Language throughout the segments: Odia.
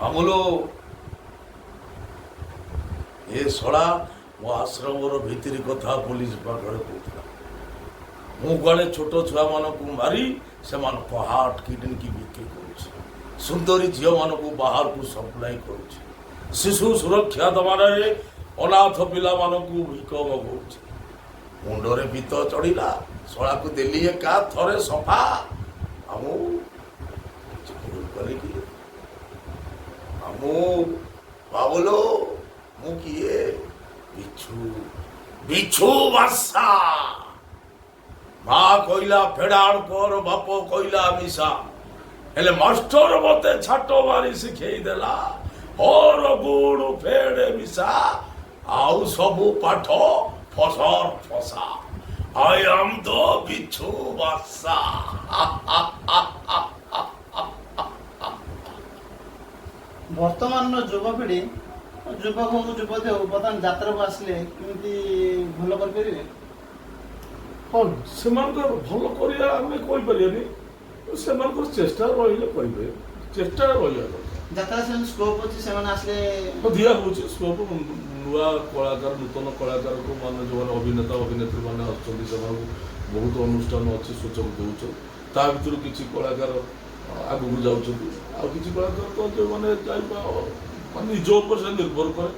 ମାମୁଲୋ ଏ ଶଳା ମୋ ଆଶ୍ରମର ଭିତରି କଥା ପୋଲିସ ପାଖରେ କହୁଥିଲା। ମୁଁ କୁଆଡ଼େ ଛୋଟ ଛୁଆମାନଙ୍କୁ ମାରି ସେମାନଙ୍କୁ ହାର୍ଟ କିଡନୀ ବିକ୍ରି କରୁଛି, ସୁନ୍ଦରୀ ଝିଅମାନଙ୍କୁ ବାହାରକୁ ସପ୍ଲାଏ କରୁଛି, ଶିଶୁ ସୁରକ୍ଷା ଦବାରେ ଅନାଥ ପିଲାମାନଙ୍କୁ ଭିକ ମଗଉଛି। ମୁଣ୍ଡରେ ପିତ ଚଢ଼ିଲା, ଶଳାକୁ ଦେଲି ଏକା ଥରେ ସଫା। ମାମୁଁ କିଛି ଭୁଲ କଲି କି? ମାମୁଁ ବାବୁଲୋ ମୁଁ କିଏ? ବିଛୁ ବିଛୁ ବାସା। ମା କହିଲା ଫେଡାଣ କର, ବାପ କହିଲା ମିଶା, ହେଲେ ମାଷ୍ଟର ମତେ ଛାଟ ମାରି ଶିଖେଇ ଦେଲା ହର ଗୁଡ ଫେଡେ ମିଶା, ଆଉ ସବୁ ପାଠ ଫସର ଫସା। ଆଇ ଆମ୍ ଦ ବିଛୁ ବାସା। ବର୍ତ୍ତମାନର ଯୁବପିଢ଼ି, ଯୁବକ ହଉ ଯୁବତୀ ହଉ, ବର୍ତ୍ତମାନ ଯାତ୍ରାକୁ ଆସିଲେ କେମିତି ଭଲ କରିପାରିବେ? ହଁ, ସେମାନଙ୍କର ଭଲ କରିବା ଆମେ କହିପାରିବାନି, ସେମାନଙ୍କର ଚେଷ୍ଟା ରହିଲେ କରିବେ, ଚେଷ୍ଟା ରହିବା ଦରକାର। ଯାତ୍ରା ସେମାନେ ସ୍କୋପ୍ ଅଛି, ସେମାନେ ଆସିଲେ ଦିଆ ହେଉଛି ସ୍କୋପ। ନୂଆ କଳାକାର, ନୂତନ କଳାକାରକୁ ମାନେ ଯେଉଁମାନେ ଅଭିନେତା ଅଭିନେତ୍ରୀ ମାନେ ଆସୁଛନ୍ତି ସେମାନଙ୍କୁ ବହୁତ ଅନୁଷ୍ଠାନ ଅଛି, ସୁଯୋଗ ଦେଉଛନ୍ତି। ତା ଭିତରୁ କିଛି କଳାକାର ଆଗକୁ ଯାଉଛନ୍ତି, ଆଉ କିଛି କଳାକାର ତ ଯେଉଁମାନେ ନିଜ ଉପରେ ସେ ନିର୍ଭର କରେ।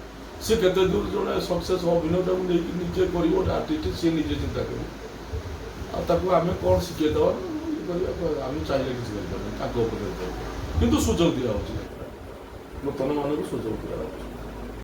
ସେ କେତେ ଦୂର ଜଣେ ସକ୍ସେସ୍ ଅଭିନେତାକୁ ନେଇକି ନିଜେ କରିବ, ଗୋଟେ ଆର୍ଟିଷ୍ଟ ସିଏ ନିଜେ ଚିନ୍ତା କରିବ। ଆଉ ତାକୁ ଆମେ କ'ଣ ଶିଖେଇ ଦେବା, କରିବା, ଆମେ ଚାହିଁଲେ କିଛି କରିପାରିବା ତାଙ୍କ ଉପରେ, କିନ୍ତୁ ସୁଯୋଗ ଦିଆହେଉଛି, ନୂତନ ମାନଙ୍କୁ ସୁଯୋଗ ଦିଆହେଉଛି।